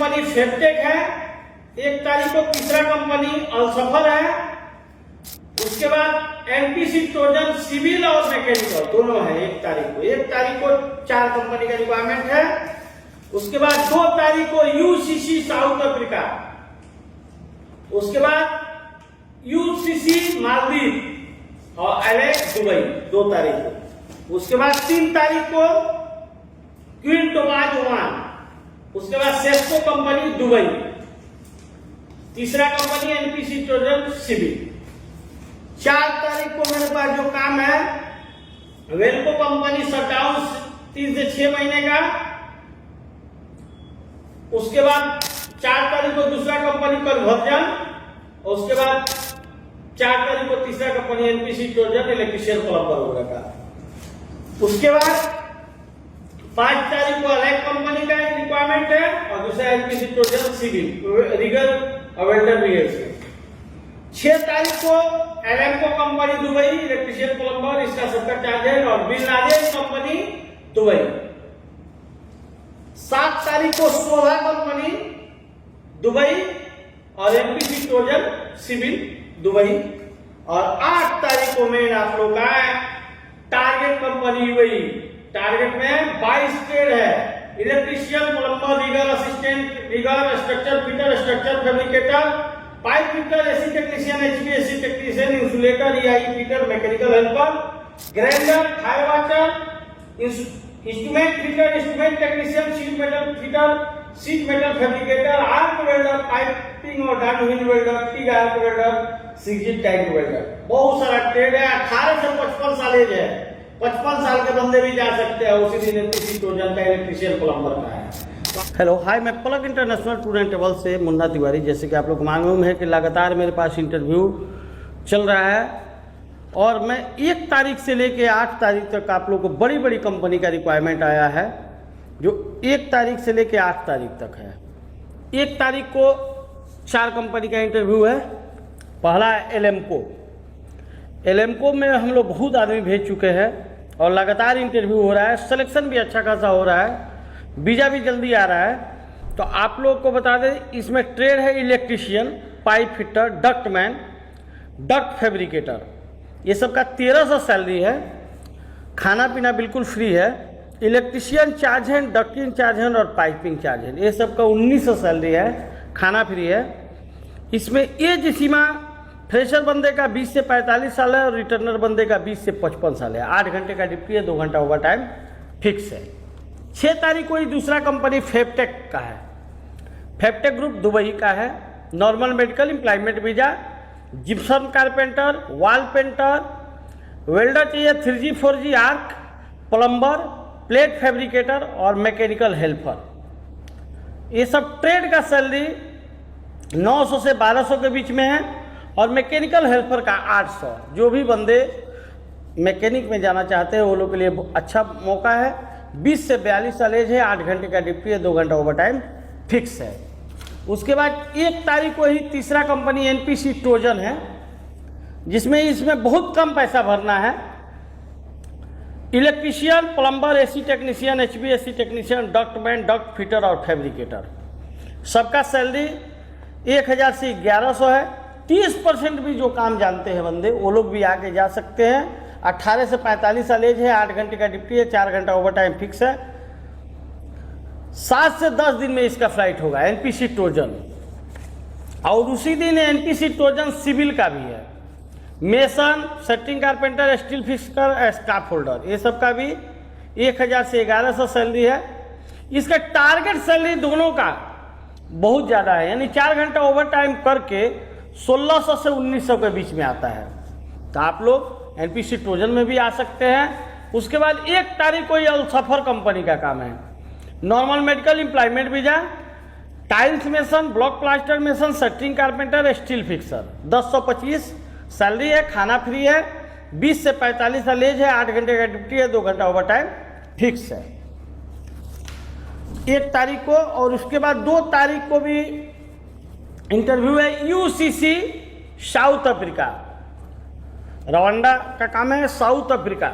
Company फेबटेक है, 1 तारीख को तीसरा कंपनी अलसफर है, उसके बाद एनपीसी ट्रोजन सिविल और मैकेनिकल दोनों है 1 तारीख को। 1 तारीख को 4 कंपनी का रिक्वायरमेंट है। उसके बाद 2 तारीख को यूसीसी साउथ अफ्रीका, उसके बाद यूसीसी मालदीव और एलेक्स दुबई 2 तारीख को। उसके बाद 3 तारीख को क्वीन टोबाज ओमान, उसके बाद सेस्को कंपनी दुबई, तीसरा कंपनी एनपीसी ट्रोजन सिविल। 4 तारीख को मेरे पास जो काम है वेल्को कंपनी शटडाउन 3 से 6 महीने का। उसके बाद 4 तारीख को दूसरा कंपनी कन्वर्जन, उसके बाद 4 तारीख को तीसरा company NPC Trojan electrician plumber वगैरह का। उसके बाद 5 तारीख को अलग कंपनी का रिक्वायरमेंट है और दूसरा एनपीसी ट्रोजन सिविल रिगर और वेल्डर भी है इसमें। 6 तारीख को एरेमको कंपनी दुबई इलेक्ट्रिशियन प्लम्बर, इसका सबका चार्ज है, और बिन लादेन कंपनी दुबई। 7 तारीख को सोहा कंपनी दुबई और एनपीसी ट्रोजन सिविल दुबई। और 8 तारीख को मेन आप लोग का टारगेट कंपनी यूएई। टारगेट में 22 ट्रेड है, electrician plumber rigger assistant rigger structure fitter structure fabricator pipe fitter AC technician HVAC technician insulator EI fitter mechanical helper grinder fire water instrument fitter instrument technician sheet metal fitter sheet metal fabricator arc welder piping और downhill welder TIG arc welder सिक्सिट tank welder. बहुत सारा trade है। 18 से 55 साल as है, 55 साल के बंदे भी जा सकते हैं। उसी दिन एनपीसी ट्रोजन का इलेक्ट्रिशियन प्लम्बर का है। हेलो हाय, मैं पलक इंटरनेशनल टूर एंड ट्रेवल से मुन्ना तिवारी। जैसे कि आप लोग मालूम है कि लगातार मेरे पास इंटरव्यू चल रहा है और मैं 1 तारीख से लेके 8 तारीख तक आप लोग को बड़ी बड़ी कंपनी का रिक्वायरमेंट आया है, जो 1 तारीख से लेके 8 तारीख तक है। 1 तारीख को 4 कंपनी का इंटरव्यू है। पहला है एलेमको। एलेमको में हम लोग बहुत आदमी भेज चुके हैं और लगातार इंटरव्यू हो रहा है, सिलेक्शन भी अच्छा खासा हो रहा है, वीजा भी जल्दी आ रहा है। तो आप लोग को बता दें, इसमें ट्रेड है electrician, pipe fitter, ductman, duct fabricator, ये सब का 1300 सैलरी है। खाना पीना बिल्कुल फ्री है। इलेक्ट्रिशियन चार्ज है, डक्टिंग चार्ज है और पाइपिंग चार्ज है, ये सब का 1900 सैलरी है। खाना फ्री है। इसमें एज सीमा फ्रेशर बंदे का 20 से 45 साल है और रिटर्नर बंदे का 20 से 55 साल है। 8 घंटे का ड्यूटी है, 2 घंटा ओवर टाइम फिक्स है। 6 तारीख को ही दूसरा कंपनी फेबटेक का है। फेबटेक ग्रुप दुबई का है। Normal medical employment visa, gypsum carpenter, wall painter, welder चाहिए, 3G 4G arc, plumber, plate fabricator और मैकेनिकल हेल्पर। ये सब ट्रेड का सैलरी 900 से 1200 के बीच में है और मैकेनिकल हेल्पर का 800। जो भी बंदे मैकेनिक में जाना चाहते हैं वो लोग के लिए अच्छा मौका है। 20 से 42 साल एज है, 8 घंटे का ड्यूटी है, 2 घंटा ओवर टाइम फिक्स है। उसके बाद 1 तारीख को ही तीसरा कंपनी एनपीसी ट्रोजन है, जिसमें इसमें बहुत कम पैसा भरना है। Electrician, plumber, AC technician, HVAC technician, ductman, duct fitter और फैब्रिकेटर, सबका सैलरी 1000 से 1100 है। 30% भी जो काम जानते हैं बंदे वो लोग भी आके जा सकते हैं। 18 से 45 साल एज है, 8 घंटे का ड्यूटी है, 4 घंटा ओवर टाइम फिक्स है। 7 से 10 दिन में इसका फ्लाइट होगा एनपीसी ट्रोजन। और उसी दिन एनपीसी ट्रोजन सिविल का भी है। Mason, setting carpenter, steel fixer, staff holder, ये सब का भी 1000 से 1100 सैलरी है। इसका टारगेट सैलरी दोनों का बहुत ज़्यादा है, यानी 4 घंटा ओवर टाइम करके 1600 से 1900 के बीच में आता है। तो आप लोग एनपीसी ट्रोजन में भी आ सकते हैं। उसके बाद 1 तारीख को ये अलसफर कंपनी का काम है। Normal medical employment visa, tiles mason, block plaster mason, setting carpenter, steel fixer, 1025 salary है। खाना फ्री है। 20 से 45 साल एज है, 8 घंटे का ड्यूटी है, 2 घंटा ओवर टाइम फिक्स है। 1 तारीख को। और उसके बाद 2 तारीख को भी इंटरव्यू है यूसीसी साउथ अफ्रीका। रवांडा का काम है, साउथ अफ्रीका।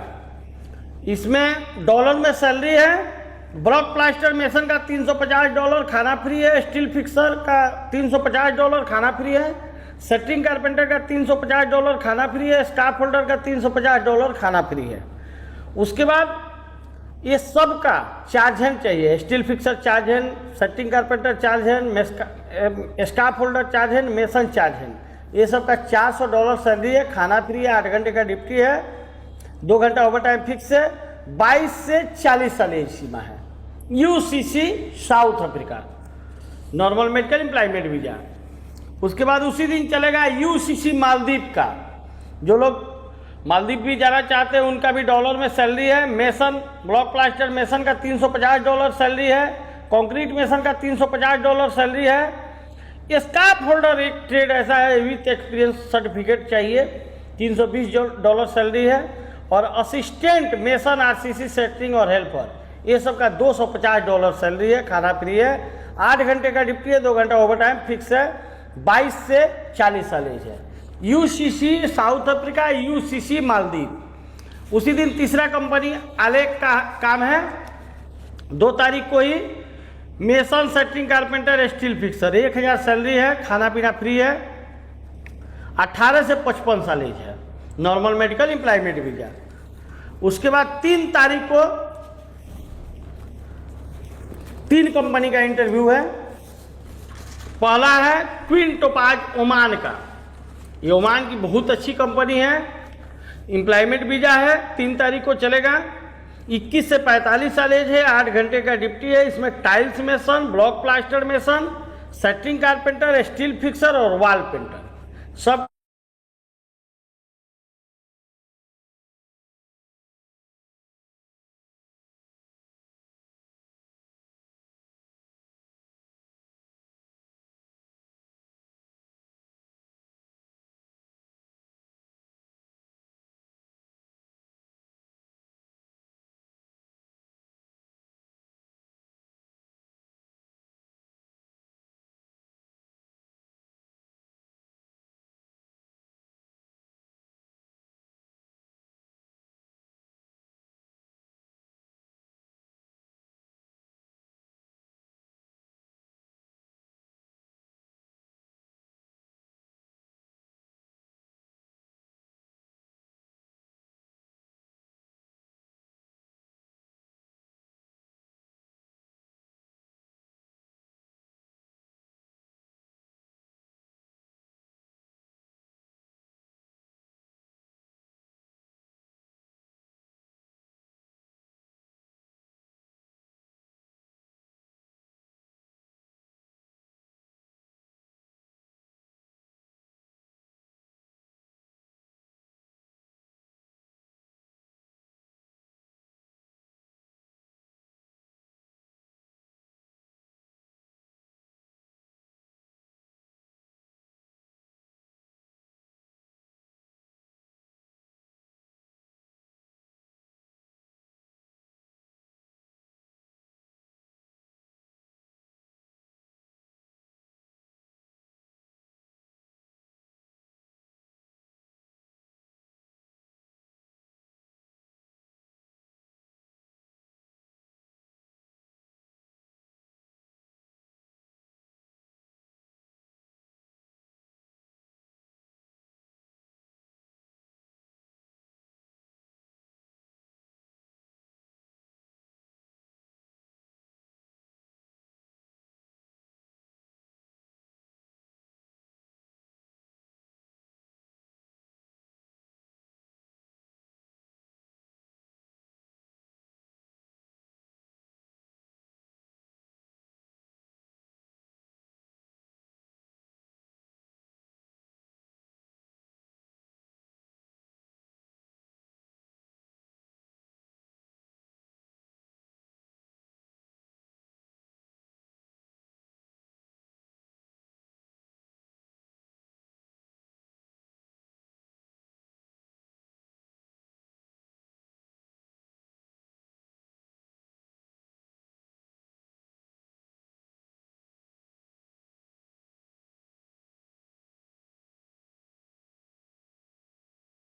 इसमें डॉलर में सैलरी है ब्लॉक प्लास्टर मेसन का $350 खाना फ्री है। स्टील फिक्सर का $350 खाना फ्री है। सेटिंग कारपेंटर का $350 खाना फ्री है। स्टाफ होल्डर का $350 खाना फ्री है। उसके बाद ये सब का चार्ज हैंड चाहिए। Steel fixer charge hand, setting carpenter charge hand, staff holder charge hand, mason charge hand, ये सब का $400 सैलरी है। खाना फ्री है। 8 घंटे का ड्यूटी है। 2 घंटा ओवर टाइम फिक्स है। 22 से 40 साल एज सीमा है। UCC south Africa, normal medical employment visa. उसके बाद उसी दिन चलेगा यूसीसी मालदीव का। जो लोग मालदीव भी जाना चाहते हैं उनका भी डॉलर में सैलरी है। मेसन, ब्लॉक प्लास्टर मेसन का $350 सैलरी है। कंक्रीट मेसन का $350 सैलरी है। स्टाफ होल्डर एक ट्रेड ऐसा है, विथ एक्सपीरियंस सर्टिफिकेट चाहिए, $320 सैलरी है। और असिस्टेंट मेसन, आरसीसी, सेटिंग और हेल्पर, ये सब का $250 सैलरी है। खाना फ्री है। 8 घंटे का ड्यूटी है। 2 घंटा ओवर टाइम फिक्स है। 22 से 40 साल एज है। UCC south Africa, UCC Maldives. उसी दिन तीसरा कंपनी आलेख का काम है। 2 तारीख को ही mason, setting carpenter, steel fixer, 1000 salary है। खाना पीना फ्री है। 18 से 55 साल एज है। Normal medical employment visa. उसके बाद 3 तारीख को 3 कंपनी का इंटरव्यू है। पहला है ट्विन टोपाज ओमान का। ये ओमान की बहुत अच्छी कंपनी है। एम्प्लॉयमेंट वीजा है। 3 तारीख को चलेगा। 21 से 45 साल एज है। 8 घंटे का ड्यूटी है। इसमें tiles mason, block plaster mason, setting carpenter, steel fixer और वॉल पेंटर सब।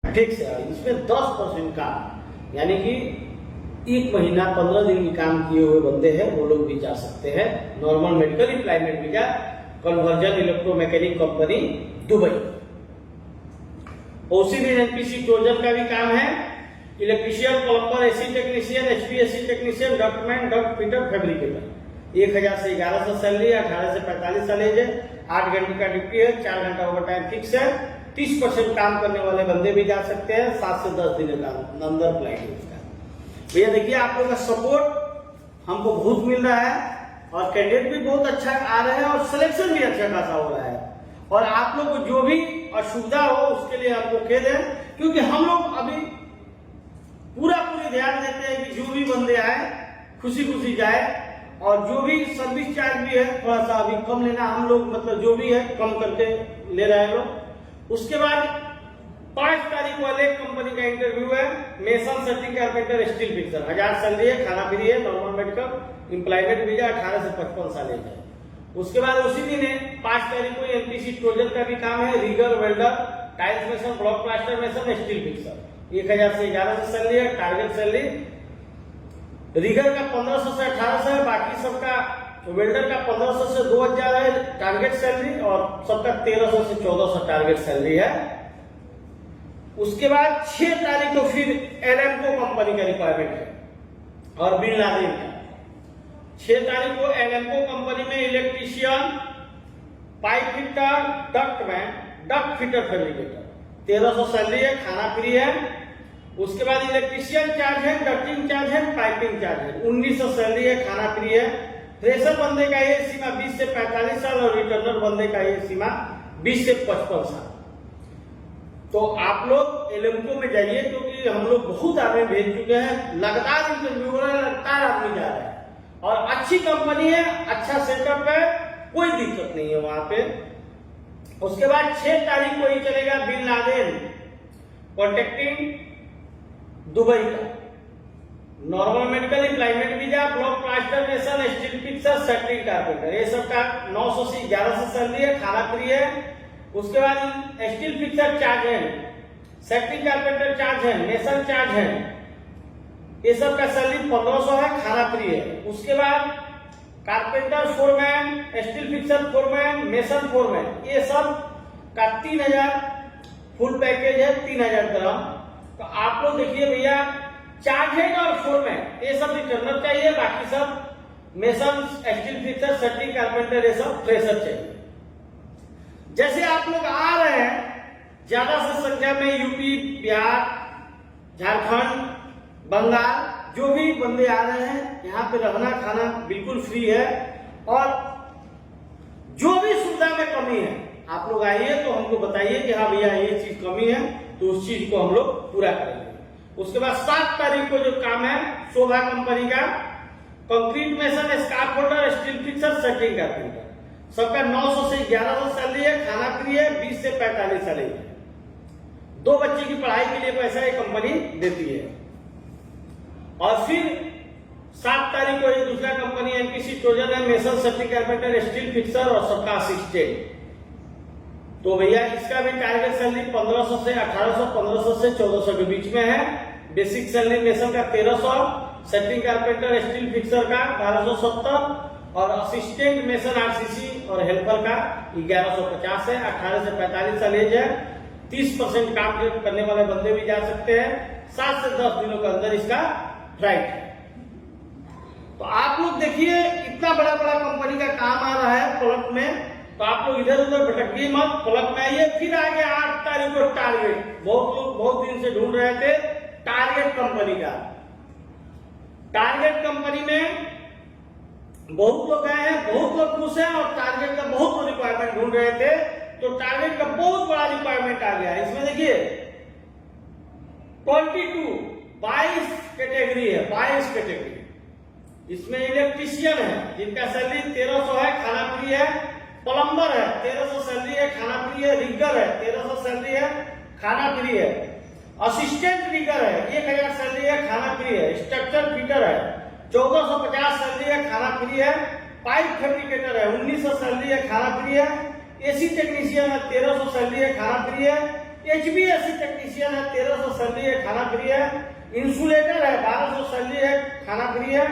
फिक्स है। इसमें 10% का, यानी कि 1 महीना 15 दिन की काम किए हुए बंदे हैं वो लोग भी जा सकते हैं। Normal medical employment visa, conversion electromechanic company Dubai. OCB NPC टोजन का भी काम है, electrician, plumber, AC technician, HPAC technician, ductman, duct fitter, fabricator. 1000 से 1100 सैलरी, 18 से 45 साल एज है, 8 घंटे का ड्यूटी है, 4 घंटा ओवर टाइम फिक्स है। 30% काम करने वाले बंदे भी जा सकते हैं। 7 से 10 दिन का अंदर फ्लाइट है इसका। भैया देखिए आप लोगों का सपोर्ट हमको बहुत मिल रहा है और कैंडिडेट भी बहुत अच्छा आ रहे हैं और सिलेक्शन भी अच्छा खासा हो रहा है। और आप लोग को जो भी असुविधा हो उसके लिए हमको खेद है, क्योंकि हम लोग अभी पूरी ध्यान देते हैं कि जो भी बंदे आए खुशी खुशी जाए, और जो भी सर्विस चार्ज भी है थोड़ा सा अभी कम लेना हम लोग, मतलब जो भी है कम करके ले रहे हैं लोग। उसके बाद 5 तारीख को एक कंपनी का इंटरव्यू है, mason setting carpenter steel fixer, 1000 salary है, खाना फ्री है, नॉर्मल मेडिकल एम्प्लॉयमेंट वीजा, 18 से 55 साल एज है। उसके बाद उसी दिन 5 तारीख को एमपीसी टोजन का भी काम है, rigger, welder, tiles mason, block plaster mason, steel fixer. 1000 से 1100 सैलरी है, टारगेट सैलरी रीगर का 1500 से 1800 है, बाकी सबका वेल्डर का 1500 से 2000 है टारगेट सैलरी, और सबका 1300 से 1400 टारगेट सैलरी है। उसके बाद 6 तारीख को फिर एलएमको कंपनी का रिक्वायरमेंट है और बिन लादेन का। 6 तारीख को एलएमको कंपनी में electrician, pipe fitter, ductman, duct fitter, fabricator, 1300 salary है, खाना फ्री है। उसके बाद इलेक्ट्रीशियन चार्ज है, डक्टिंग चार्ज है, पाइपिंग चार्ज है, 1900 सैलरी है, खाना फ्री है। फ्रेशर बंदे का ये सीमा 20 से 45 साल और रिटर्नर बंदे का ये सीमा 20 से 55 साल। तो आप लोग एलएमको में जाइए, क्योंकि हम लोग बहुत आदमी भेज चुके हैं, लगातार इंटरव्यू हो रहा है, लगातार आदमी जा रहे हैं और अच्छी कंपनी है, अच्छा सेटअप है, कोई दिक्कत नहीं है वहां पे। उसके बाद 6 तारीख को ही चलेगा बिन लादेन कॉन्ट्रैक्टिंग दुबई का, normal medical employment visa, block plaster mason, steel fixer, setting carpenter, ये सब का 900 से 1100 सैलरी है, खाना फ्री है। उसके बाद स्टील फिक्सर चार्ज है, सेटिंग कारपेंटर चार्ज है, मेसन चार्ज है, ये सब का सैलरी 1500 है, खाना फ्री है। उसके बाद carpenter foreman, steel fixer foreman, mason foreman, ये सब का 3000 फुल पैकेज है, 3000 dirham। तो आप लोग देखिए भैया, चार्ज है और फोरमैन ये सब रिटर्नर चाहिए, बाकी सब mason, steel fixer, setting carpenter ये सब फ्रेशर चाहिए। जैसे आप लोग आ रहे हैं ज्यादा से संख्या में यूपी, बिहार, झारखंड, बंगाल, जो भी बंदे आ रहे हैं, यहाँ पे रहना खाना बिल्कुल फ्री है। और जो भी सुविधा में कमी है आप लोग आइए तो हमको बताइए कि हाँ भैया ये चीज कमी है, तो उस चीज को हम लोग पूरा करेंगे। उसके बाद 7 तारीख को जो काम है शोभा कंपनी का, concrete mason, scarf holder, steel fixer, setting carpenter, सबका 900 से 1100 सैलरी है, खाना फ्री है, 20 से 45 साल है। 2 बच्चे की पढ़ाई के लिए पैसा ये कंपनी देती है। और फिर 7 तारीख को ये दूसरा कंपनी एमपीसी टोजन है, mason, setting carpenter, steel fixer और सबका असिस्टेंट। तो भैया इसका भी टारगेट सैलरी 1500 से 1800, 1500 से 1400 के बीच में है। बेसिक सैलरी मेसन का 1300, सेटिंग कारपेंटर स्टील फिक्सर का 1270 और असिस्टेंट मेसन आरसीसी और हेल्पर का 1150 है। 18 से 45 साल एज है, 30% काम करने वाले बंदे भी जा सकते हैं। 7 से 10 दिनों के अंदर इसका फ्लाइट है। तो आप लोग देखिए इतना बड़ा बड़ा कंपनी का काम आ रहा है पलक में, तो आप लोग इधर उधर भटकिए मत, पलक में आइए। फिर आगे 8 तारीख को टारगेट, बहुत लोग बहुत दिन से ढूंढ रहे थे टारगेट कंपनी का। टारगेट कंपनी में बहुत लोग आए हैं, बहुत लोग खुश हैं और टारगेट का बहुत रिक्वायरमेंट ढूंढ रहे थे, तो टारगेट का बहुत बड़ा रिक्वायरमेंट आ गया है। इसमें देखिए 22 कैटेगरी है, 22 कैटेगरी। इसमें इलेक्ट्रीशियन है जिनका सैलरी 1300 है, खाना फ्री है। प्लम्बर है 1300 सैलरी है, खाना फ्री है। रिगर है 1300 सैलरी है, खाना फ्री है। असिस्टेंट रिगर है 1000 सैलरी है, खाना फ्री है। स्ट्रक्चर फिटर है 1450 सैलरी है, खाना फ्री है। पाइप फैब्रिकेटर है 1900 सैलरी है, खाना फ्री है। एसी टेक्नीशियन है 1300 सैलरी है, खाना फ्री है। एचबीएसी टेक्नीशियन है 1300 सैलरी है, खाना फ्री है। इंसुलेटर है 1200 सैलरी है, खाना फ्री है।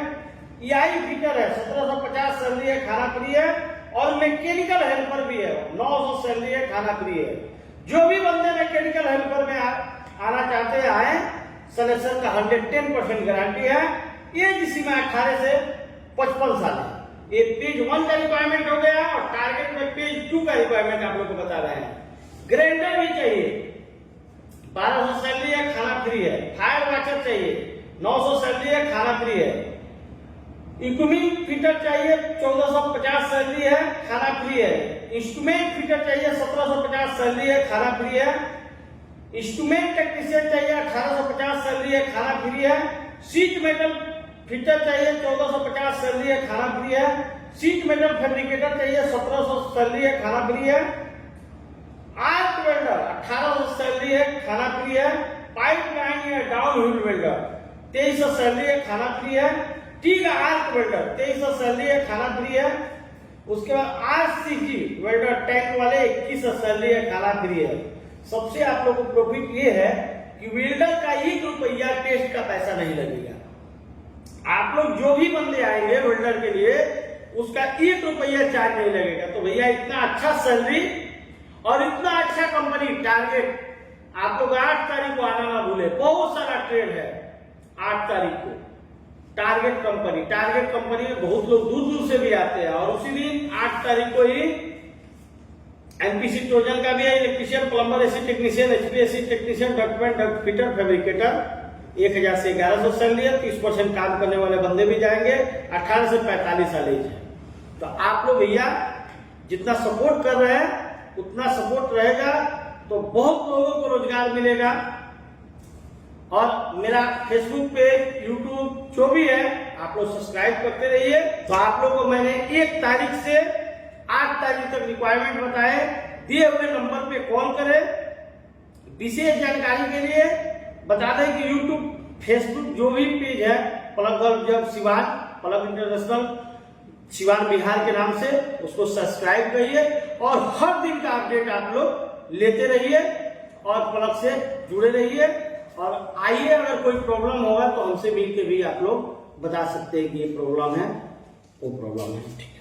EI फिटर है 1750 सैलरी है, खाना फ्री है। और मैकेनिकल हेल्पर भी है 900 सैलरी है, खाना फ्री है। जो भी बंदे मैकेनिकल हेल्पर में आना चाहते हैं आए, सिलेक्शन का 110% गारंटी है। एज सीमा 18 से 55 साल है। ये पेज 1 का रिक्वायरमेंट हो गया और टारगेट में पेज 2 का रिक्वायरमेंट आप लोग को बता रहे हैं। ग्राइंडर भी चाहिए 1200 सैलरी है, खाना फ्री है। फायर वॉचर चाहिए 900 सैलरी है, खाना फ्री है। इक्विपमेंट फिटर चाहिए 1450 सैलरी है, खाना फ्री है। इंस्ट्रूमेंट फिटर चाहिए 1750 सैलरी है, खाना फ्री है। इंस्ट्रूमेंट टेक्नीशियन चाहिए 1850 सैलरी है, खाना फ्री है। सीट मेटल फिटर चाहिए 1450 सैलरी है, खाना फ्री है। सीट मेटल फैब्रिकेटर चाहिए 1700 सैलरी है, खाना फ्री है। आर्क वेल्डर 1800 सैलरी है, खाना फ्री है। पाइप लाइन या डाउन व्हील वेल्डर 2300 सैलरी है, खाना फ्री है। टीग आर्क वेल्डर 2300 सैलरी है, खाना फ्री है। उसके बाद RCG वेल्डर टैंक वाले 2100 सैलरी है, खाना फ्री है। सबसे आप लोग को प्रॉफिट ये है कि वेल्डर का 1 रुपया टेस्ट का पैसा नहीं लगेगा। आप लोग जो भी बंदे आएंगे वेल्डर के लिए उसका 1 रुपया चार्ज नहीं लगेगा। तो भैया इतना अच्छा सैलरी और इतना अच्छा कंपनी टारगेट, आप लोग 8 तारीख को आना ना भूले। बहुत सारा ट्रेड है 8 तारीख को। टारगेट कंपनी में बहुत लोग दूर दूर से भी आते हैं। और उसी दिन 8 तारीख को ही एमपीसी ट्रोजन का भी है। Electrician, plumber, AC technician, HVAC technician, ductman, duct fitter, fabricator 1000 से 1100 सैलरी है। 30% काम करने वाले बंदे भी जाएंगे। 18 से 45 साल एज है। तो आप लोग भैया जितना सपोर्ट कर रहे हैं उतना सपोर्ट रहेगा तो बहुत लोगों को रोजगार मिलेगा। और मेरा फेसबुक पे, यूट्यूब जो भी है आप लोग सब्सक्राइब करते रहिए। तो आप लोगों को मैंने 1 तारीख से 8 तारीख तक रिक्वायरमेंट बताए। दिए हुए नंबर पे कॉल करें। विशेष जानकारी के लिए बता दें कि यूट्यूब, फेसबुक जो भी पेज है पलक जब सिवान, पलक इंटरनेशनल सिवान बिहार के नाम से, उसको सब्सक्राइब करिए और हर दिन का अपडेट आप लोग लेते रहिए और पलक से जुड़े रहिए। और आइए, अगर कोई प्रॉब्लम होगा तो हमसे मिलकर भी आप लोग बता सकते हैं कि ये प्रॉब्लम है, वो प्रॉब्लम है।